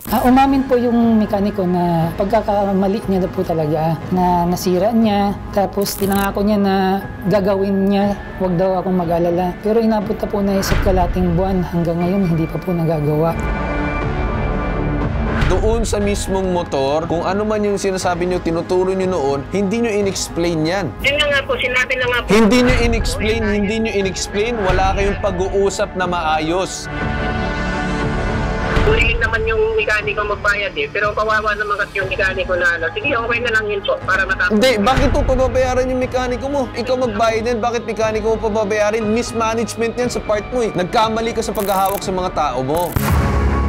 Umamin po yung mekaniko na pagkakamali niya na po talaga, na nasira niya. Tapos tinangako niya na gagawin niya, wag daw akong mag-alala. Pero inabot na po na isa't kalating buwan, hanggang ngayon hindi pa po nagagawa. Doon sa mismong motor, kung ano man yung sinasabi nyo, tinuturo nyo noon, hindi nyo in-explain yan. Yun nga po, sinabi na nga po. Hindi nyo in-explain, wala kayong pag-uusap na maayos. Huliin naman yung mekaniko magbayad pero kawawa naman kasi yung mekaniko na sige, okay na lang yun po, para matapos. Hindi, bakit po pababayaran yung mekaniko mo? Ikaw magbayad yan, bakit mekaniko mo pababayarin? Mismanagement yan sa part mo Nagkamali ka sa paghahawak sa mga tao mo.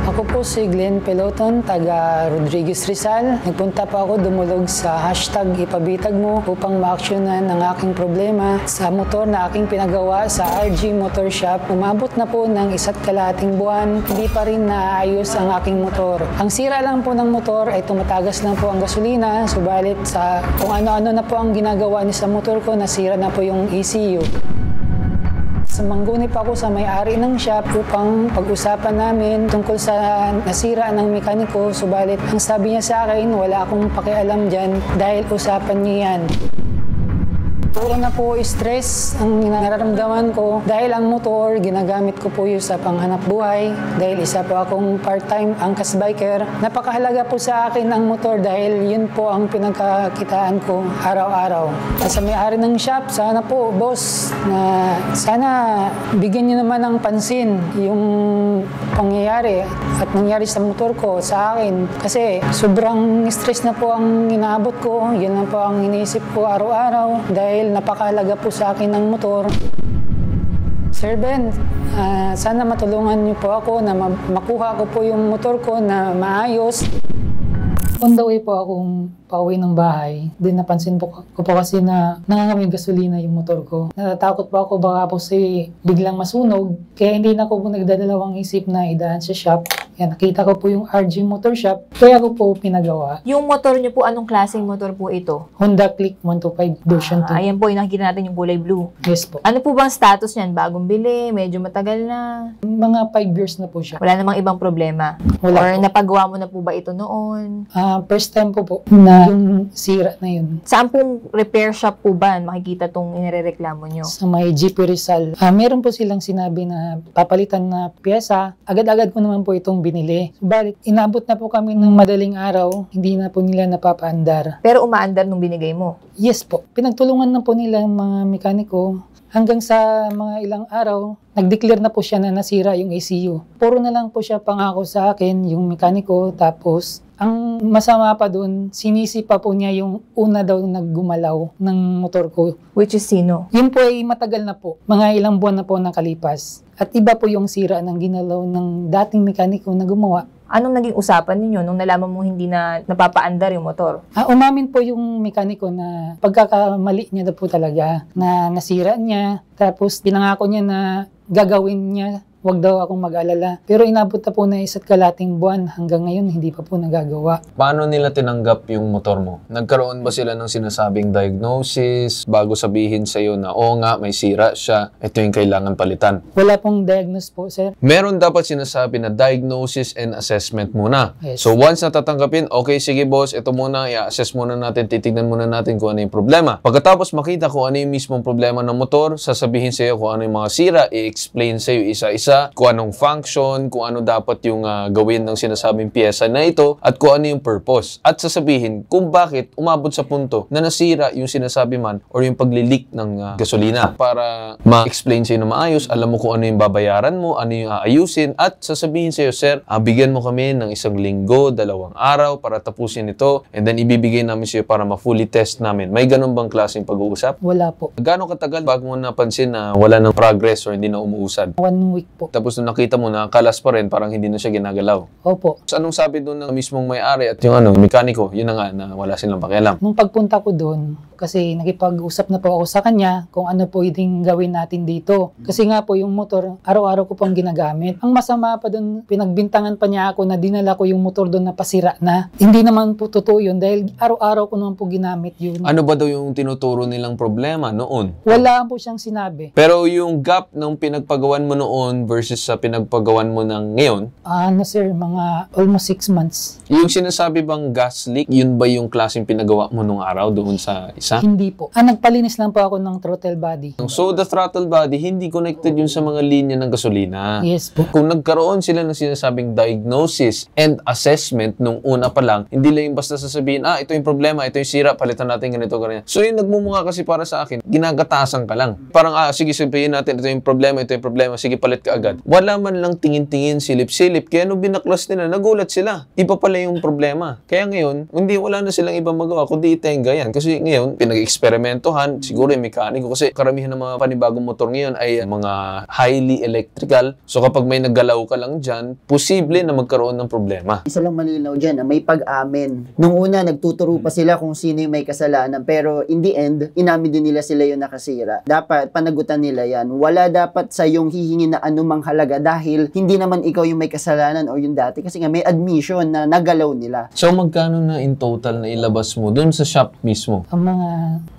Ako po si Glenn Peloton, taga Rodriguez Rizal. Nagpunta pa ako dumulog sa #ipabitag mo upang ma-actionan ang aking problema sa motor na aking pinagawa sa RG Motor Shop. Umabot na po ng isa't kalahating buwan, hindi pa rin naayos ang aking motor. Ang sira lang po ng motor ay tumatagas lang po ang gasolina, subalit sa kung ano-ano na po ang ginagawa niya sa motor ko, nasira na po yung ECU. Manggunit ako sa may-ari ng shop upang pag-usapan namin tungkol sa nasira ng mekaniko, subalit ang sabi niya sa akin, wala akong pakialam dyan dahil usapan niya yan. Puro na po stress ang nararamdaman ko dahil ang motor ginagamit ko po yun sa panghanap buhay dahil isa po akong part-time angkas biker. Napakahalaga po sa akin ang motor dahil yun po ang pinagkakitaan ko araw-araw. Sa may-ari ng shop, sana po boss na sana bigyan niyo naman ng pansin yung pangyayari at nangyari sa motor ko sa akin kasi sobrang stress na po ang inaabot ko, yun lang po ang iniisip ko araw-araw dahil napakahalaga po sa akin ng motor. Sir Ben, sana matulungan niyo po ako na makuha ko po yung motor ko na maayos. On the way po akong pauwi ng bahay, din napansin ko po kasi na nangangamoy gasolina yung motor ko. Natatakot po ako baka po biglang masunog, kaya hindi na ako nagdadalawang isip na idaan sa shop. Yan, nakita ko po yung RG Motor Shop, kaya ko po pinagawa. Yung motor niyo po, anong klaseng motor po ito? Honda Click 125 version 2. Ayan po, yung nakikita natin yung kulay blue. Yes po. Ano po bang status niyan? Bagong bili? Medyo matagal na? Mga 5 years na po siya. Wala namang ibang problema? Wala Or po. napagawa mo na po ba ito noon? First time po na yung sira na yun. Saan pong repair shop po ba makikita itong inireklamo nyo? Sa may GP Rizal. Meron po silang sinabi na papalitan na pyesa. Agad-agad ko naman po itong binili. Subalit, inabot na po kami ng madaling araw. Hindi na po nila napapaandar. Pero umaandar nung binigay mo? Yes po. Pinagtulungan na po nila ang mga mekaniko. Hanggang sa mga ilang araw, nag-declare na po siya na nasira yung ECU. Puro na lang po siya pangako sa akin, yung mekaniko. Tapos, ang masama pa dun, sinisi pa po niya yung una daw naggumalaw ng motor ko. Which is sino? Yun po ay matagal na po. Mga ilang buwan na po nakalipas. At iba po yung sira ng ginalaw ng dating mekaniko na gumawa. Anong naging usapan ninyo nung nalaman mo hindi na napapaandar yung motor? Umamin po yung mekaniko na pagkakamali niya na po talaga, na nasira niya. Tapos pinangako niya na gagawin niya, wag daw akong mag-alala. Pero inabot na po na isa't kalating buwan, hanggang ngayon hindi pa po nagagawa. Paano nila tinanggap yung motor mo? Nagkaroon ba sila ng sinasabing diagnosis bago sabihin sa'yo na oo nga, may sira siya, ito yung kailangan palitan? Wala pong diagnose po, sir. Meron dapat sinasabi na diagnosis and assessment muna. Yes. So once natatanggapin, okay, sige boss, ito muna, i-assess muna natin, titignan muna natin kung ano yung problema. Pagkatapos makita kung ano yung mismong problema ng motor, sasabihin sa'yo kung ano yung mga sira, i-explain sa'yo isa-isa, kung anong function, kung ano dapat yung gawin ng sinasabing pyesa na ito, at kung ano yung purpose. At sasabihin kung bakit umabot sa punto na nasira yung sinasabi man or yung pagli-leak ng gasolina. Para ma-explain sa'yo na maayos, alam mo kung ano yung babayaran mo, ano yung aayusin, at sasabihin sa'yo, sir, bigyan mo kami ng 1 linggo, 2 araw para tapusin ito, and then ibibigay namin sa'yo para ma-fully test namin. May ganun bang klaseng pag-uusap? Wala po. Gano'ng katagal bago mo napansin na wala ng progress or hindi na umuusad? 1 week po. Tapos nung nakita mo na kalas pa rin, parang hindi na siya ginagalaw. Opo. So, anong sabi doon ng mismong may-ari at yung mekaniko? Yun na nga, na wala silang pakialam. Nung pagpunta ko doon, kasi nakipag-usap na po ako sa kanya kung ano po pwedeng gawin natin dito. Kasi nga po yung motor, araw-araw ko pong ginagamit. Ang masama pa doon, pinagbintangan pa niya ako na dinala ko yung motor doon na pasira na. Hindi naman po totoo yun dahil araw-araw ko naman po ginamit yun. Ano ba daw yung tinuturo nilang problema noon? Wala po siyang sinabi. Pero yung gap ng pinagpagawan mo noon versus sa pinagpagawan mo ng ngayon, Ano sir, mga almost 6 months. yung sinasabi bang gas leak, yun ba yung klaseng pinagawa mo nung araw doon sa isa? Hindi po. Nagpalinis lang po ako ng throttle body. So, the throttle body, hindi connected yun sa mga linya ng gasolina. Yes po. Kung nagkaroon sila ng sinasabing diagnosis and assessment nung una pa lang, hindi lang yung basta sasabihin, ito yung problema, ito yung sira, palitan natin ganito, ganyan. So, yung nagmumukha kasi para sa akin, ginagatasan ka lang. Parang, sige, sabihin natin, ito yung problema, sige, palit ka agad. Wala man lang tingin-tingin, silip-silip. Kaya nung binaklas nila, nagulat sila. Iba pala yung problema. Kaya ngayon, wala na silang ibang magawa, kundi itenga yan. Kasi ngayon, pinag-eksperimentohan, siguro yung mekaniko, kasi karamihan ng mga panibagong motor ngayon ay mga highly electrical. So kapag may naggalaw ka lang dyan, posible na magkaroon ng problema. Isa lang malinaw dyan, may pag-amin. Nung una, nagtuturo pa sila kung sino yung may kasalanan, pero in the end, inamin din nila sila yung nakasira. Dapat, panagutan nila yan. Wala dapat sa yung hihingi na anumang halaga dahil hindi naman ikaw yung may kasalanan o yung dati kasi nga may admission na nagalaw nila. So magkano na in total na ilabas mo dun sa shop mismo? Ang mga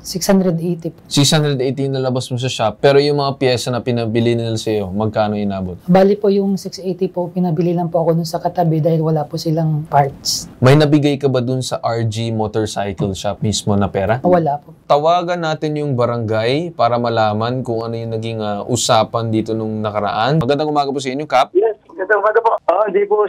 680 po. 680 na labas mo sa shop, pero yung mga pyesa na pinabili nila sa'yo, magkano inabot? Bali po yung 680 po, pinabili lang po ako nun sa katabi dahil wala po silang parts. May nabigay ka ba dun sa RG Motorcycle Shop mismo na pera? Wala po. Tawagan natin yung barangay para malaman kung ano yung naging usapan dito nung nakaraan. Magandang umaga po sa inyo, Kap. Yes, magandang umaga po.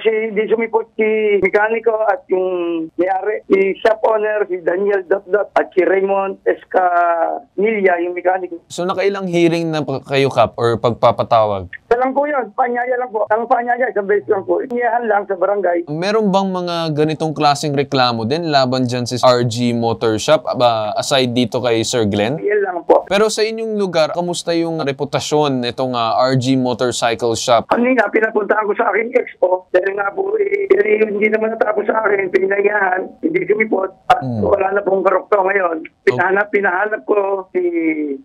Hindi sumipot si mekaniko at yung may-ari, si shop owner, si Daniel Dot at si Raymond Escamilla, yung mekaniko. So nakailang hearing na kayo, Kap, or pagpapatawag? Isa lang po yun, panyaya lang po. Ang panyaya, isang beses lang po. Inyahan lang sa barangay. Meron bang mga ganitong klaseng reklamo din laban dyan sa RG Motor Shop, aside dito kay Sir Glenn? Yan lang po. Pero sa inyong lugar, kamusta yung reputasyon nitong RG Motorcycle Shop? Kanina, pinapuntahan ko sa aking ex-o. Dahil nga po, hindi naman natapos sa akin. Pinayahan, hindi sumipot. At wala na pong karokto ngayon. Pinahanap ko si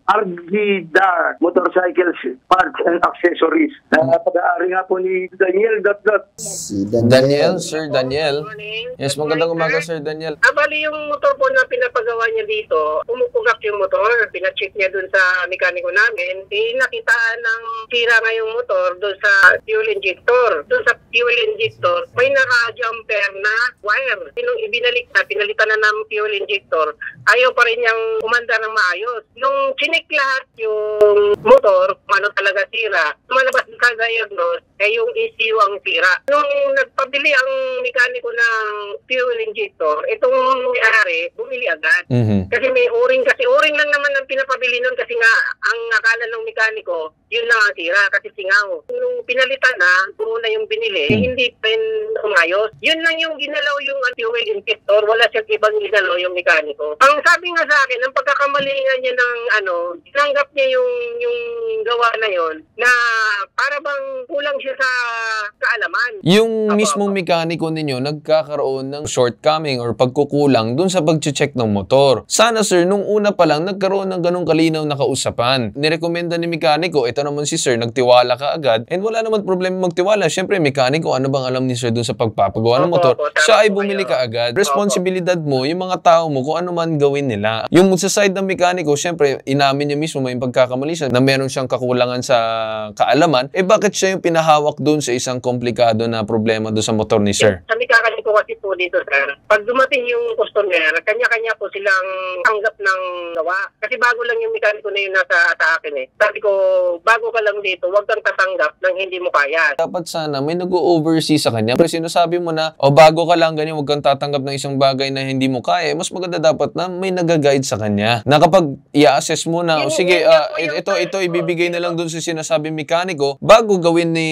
RG Dar Motorcycle Parts and Accessories. Na pag-aari nga po ni Daniel Dot. Si Daniel, Sir Daniel. Morning. Yes, magandang umaga, Sir Daniel. Bali yung motor po na pinapagawa niya dito, umupugak yung motor, pinacheck niya dun sa mekaniko namin, nakitaan ng sira nga yung motor dun sa fuel injector. Dun sa fuel injector, may naka-jumper na wire. Nung pinalitan na ng fuel injector, ayaw pa rin niyang umandar ng maayos. Nung chinik lahat yung motor, kung ano talaga sira, lumalabas sa diagnose, yung ECU ang sira. Nung nagpabili ang mekaniko ng fuel injector, itong may-ari, bumili agad. Kasi may o-ring lang naman ang pinapabili nun kasi nga, ang akala ng mekaniko, yun lang ang sira kasi singaw. Nung pinalitan na, muna yung binili, hindi pa rin umayos. Yun lang yung ginalaw yung fuel injector, wala siyang ibang ginalaw yung mekaniko. Ang sabi nga sa akin, ang pagkakamali nga niya ng tinanggap niya yung gawa na yon na para bang kulang siya sa kaalaman. Yung mismong mekaniko ninyo nagkakaroon ng shortcoming or pagkukulang dun sa pag-check ng motor. Sana sir, nung una pa lang nagkaroon ng ganong kalinaw na kausapan. Nirekomenda ni mekaniko, ito naman si sir, nagtiwala ka agad and wala naman problema magtiwala. Siyempre, mekaniko, ano bang alam ni sir dun sa pagpapagawa ng motor? Siya ay bumili ka agad. Responsibilidad mo, yung mga tao mo, kung ano man gawin nila. Yung sa side ng mekaniko, siyempre, inamin niya mismo may pagkakamali siya na meron siyang kakulangan sa kaalaman, bakit siya yung pinahawak dun sa isang komplikado na problema doon sa motor ni sir? Sa mekaniko kasi po dito, sir, pag dumating yung customer, kanya-kanya po silang tanggap ng gawa. Kasi bago lang yung mekaniko na yun nasa akin eh. Sabi ko, bago ka lang dito, huwag kang tatanggap ng hindi mo kaya. Dapat sana may nag-o-oversee sa kanya. Pero sinasabi mo na, bago ka lang ganyan, huwag kang tatanggap ng isang bagay na hindi mo kaya. Mas maganda dapat na may nag-guide sa kanya. Na kapag i-assess mo na, sige, ito ibibigay na lang dun sa sinasabi mekaniko bago gawin ni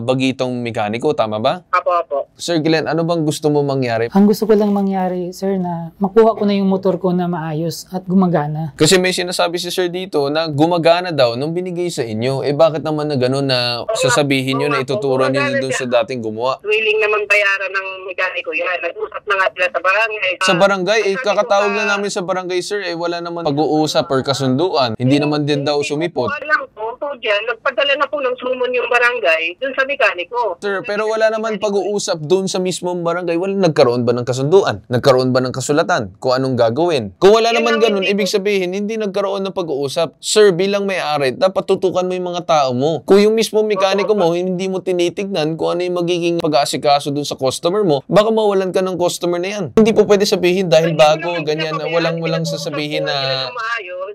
bagitong mekaniko. Tama ba? Apo. Sir Glenn, ano bang gusto mo mangyari? Ang gusto ko lang mangyari, sir, na makuha ko na yung motor ko na maayos at gumagana. Kasi may sinasabi si Sir dito na gumagana daw nung binigay sa inyo. Eh bakit naman na gano'n na sasabihin nyo na ituturo nyo dun sa dating gumawa? Willing naman bayaran ng mekaniko yan. Nag-usap na nga sila sa barangay. Sa barangay, kakatawag na namin sa barangay, sir, wala naman pag-uusap or kasunduan. Hindi naman din daw sumipot. Alam ko, dyan, nagpadala na po ng sumon yung barangay dun sa mekaniko. Sir, pero wala naman pag-uusap doon sa mismong barangay. Nagkaroon ba ng kasunduan? Nagkaroon ba ng kasulatan? Kung anong gagawin? Kung wala naman ganun, ibig sabihin, hindi nagkaroon ng pag-uusap. Sir, bilang may-ari, dapat tutukan mo yung mga tao mo. Kung yung mismong mekaniko mo, hindi mo tinitignan kung ano yung magiging pag-aasikaso doon sa customer mo, baka mawalan ka ng customer na yan. Hindi po pwede sabihin dahil bago, ganyan, na walang sasabihin na...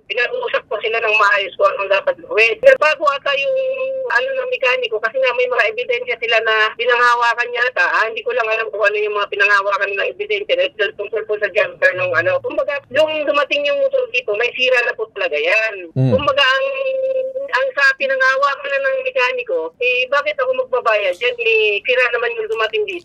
Pinag-uusap ko sila ng maayos kung anong dapat gawin. Bago ata yung ng mekaniko kasi nga may mga ebidensya sila na pinanghawakan yata. Hindi ko lang alam kung ano yung mga pinanghawakan ng ebidensya tungkol po sa jumper ng Kumbaga, yung dumating yung motor dito, may sira na po talaga yan. Kumbaga, ang sa pinanghawakan na ng mekaniko, bakit ako magbabayad yan? Sira naman yung dumating dito.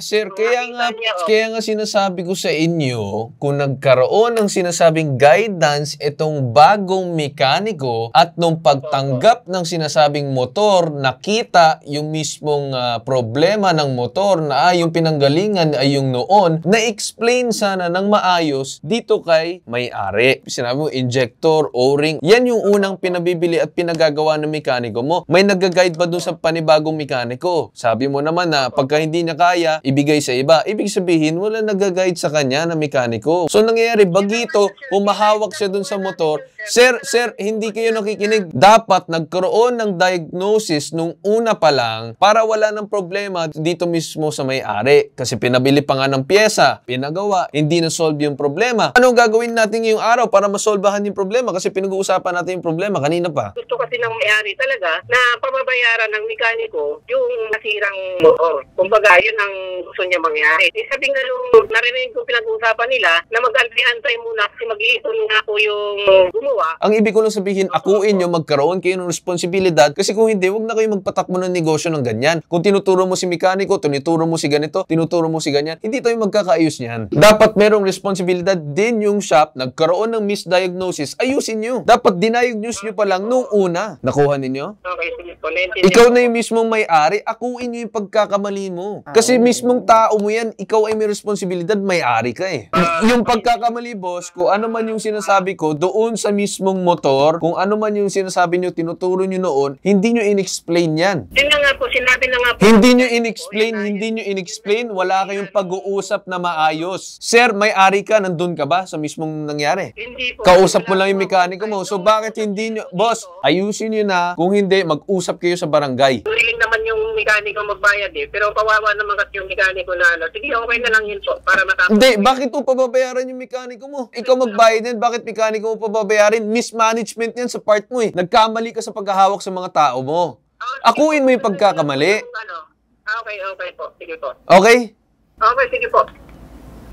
Sir, kaya nga sinasabi ko sa inyo, kung nagkaroon ng sinasabing guidance itong bagong mekaniko at nung pagtanggap ng sinasabing motor, nakita yung mismong problema ng motor na yung pinanggalingan ay yung noon, na-explain sana ng maayos dito kay may-ari. Sinabi mo, injector, O-ring, yan yung unang pinabibili at pinagagawa ng mekaniko mo. May nag-guide ba dun sa panibagong mekaniko? Sabi mo naman na pagka hindi niya kaya, ibigay sa iba. Ibig sabihin, wala nag-guide sa kanya na mekaniko. So, nangyayari, bagito, humahawak siya dun sa motor. Sir, hindi kayo nakikinig. Dapat nagkaroon ng diagnosis nung una pa lang para wala ng problema dito mismo sa may-ari. Kasi pinabili pa nga ng pyesa, pinagawa, hindi na-solve yung problema. Ano gagawin natin ngayong araw para masolbahan yung problema? Kasi pinag-uusapan natin yung problema kanina pa. Gusto kasi ng may-ari talaga na pababayaran ng mekaniko yung nasirang motor. Kumbaga, yun ang gusto niya mangyari. Sabi nga nung narinig ko pinag-uusapan nila na mag-antay muna kasi mag-iipon nga po yung gumawa. Ang ibig ko lang sabihin, akuin nyo, magkaroon kayo ng responsibilidad kasi kung hindi, wag na kayo magpatakbo ng negosyo ng ganyan. Kung tinuturo mo si mekaniko, tinuturo mo si ganito, tinuturo mo si ganyan, hindi tayo magkakaayos niyan. Dapat merong responsibilidad din yung shop, nagkaroon ng misdiagnosis, ayusin nyo. Dapat diniagnose nyo pa lang nung una. Nakuha ninyo? Okay, sige po. Ikaw na yung mismong may-ari, akuin nyo yung pagkakamali mo. Kasi mismong tao mo yan, ikaw ay may responsibilidad, may-ari ka eh. Yung pagkakamali, boss, kung ano man yung sinasabi ko, doon sa mismong motor, kung ano man yung sinasabi nyo, tinuturo nyo noon, hindi nyo in-explain yan. Yun na nga po, sinabi na nga po. Hindi nyo in-explain, wala kayong pag-uusap na maayos. Sir, may-ari ka, nandun ka ba sa mismong nangyari? Hindi po. Kausap mo lang yung mekaniko mo. So bakit hindi nyo, boss, ayusin nyo na, kung hindi, mag-usap kayo sa barangay. Willing naman yung mekaniko magbayad eh, pero kawawa naman kasi yung mekaniko na sige, okay na lang yun po, para matapos. Hindi, bakit mo pababayaran yung mekaniko mo? Ikaw magbayad yan, bakit mekaniko mo pababayarin? Mismanagement yan sa part mo eh. Nagkamali ka sa paghahawak sa mga tao mo. Akuin mo yung pagkakamali. Okay po. Sige po. Okay? Okay, sige po.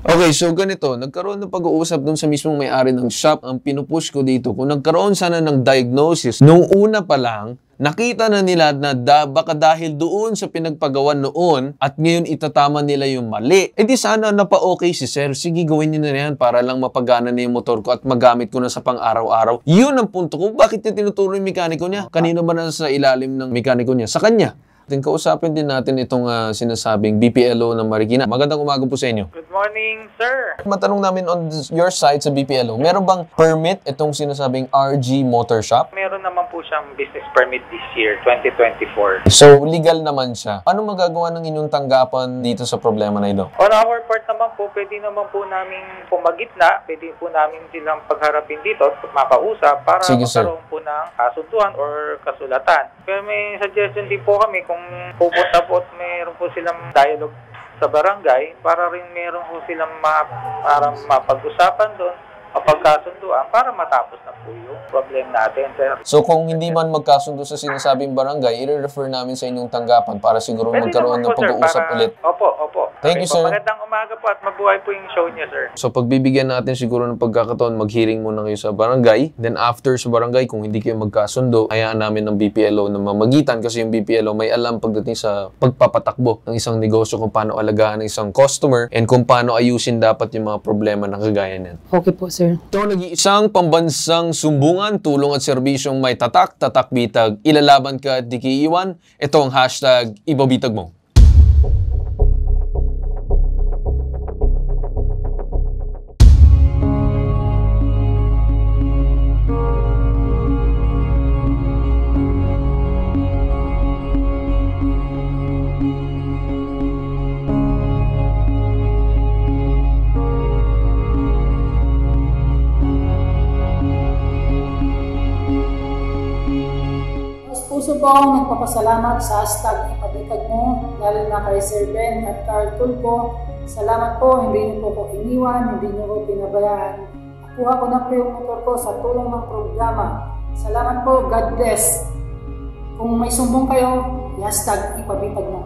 Okay, so ganito, nagkaroon ng pag-uusap dun sa mismong may-ari ng shop. Ang pinupush ko dito, kung nagkaroon sana ng diagnosis, nung una pa lang, nakita na nila na baka dahil doon sa pinagpagawan noon at ngayon itatama nila yung mali. E di sana napa-okay si sir. Sige, gawin niyo na yan para lang mapagana na yung motor ko at magamit ko na sa pang-araw-araw. Yun ang punto ko. Bakit niya tinuturo yung mekaniko niya? Kanino ba na sa ilalim ng mekaniko niya? Sa kanya. Kausapin din natin itong sinasabing BPLO ng Marikina. Magandang umaga po sa inyo. Good morning, sir. Matanong namin on your side sa BPLO, meron bang permit itong sinasabing RG Motor Shop? Meron naman po siyang business permit this year, 2024. So, legal naman siya. Ano magagawa ng inyong tanggapan dito sa problema na ito? On our part naman po, pwede naman po namin pumagitna, pwede po namin silang pagharapin dito at makausap para Sige, sir. magkaroon po ng kasunduan or kasulatan. Pero may suggestion din po kami kung pupunta po at mayroon po silang dialogue sa barangay para rin mayroon po silang para mapag-usapan doon mapagkasunduan para matapos na po yung problem natin, sir. So kung hindi man magkasundo sa sinasabing barangay, i-refer namin sa inyong tanggapan para siguro Pwede magkaroon naman ng po, sir, pag-uusap para- ulit. Opo. Thank you, sir. Magandang umaga po at mabuhay po yung show niyo, sir. So pagbibigyan natin siguro ng pagkakataon, mag-hearing muna kayo sa barangay. Then after sa barangay, kung hindi kayo magkasundo, hayaan namin ng BPLO na mamagitan kasi yung BPLO may alam pagdating sa pagpapatakbo ng isang negosyo, kung paano alagaan ng isang customer and kung paano ayusin dapat yung mga problema na kagaya niyan. Okay po, sir. So, nag-iisang pambansang sumbungan, tulong at serbisyong may tatak bitag, ilalaban ka at di kiiwan. Ito ang hashtag ibabitag mo. Mas puso po akong nagpapasalamat sa hashtag ipabitag mo, lalo na kay Sir Ben at Carl Tulpo. Salamat po, hindi niyo po ko iniwan, hindi niyo ko pinabayaan. Nakuha ko na po yung motor ko sa tulong ng programa. Salamat po, God bless. Kung may sumbong kayo, hashtag ipabitag mo.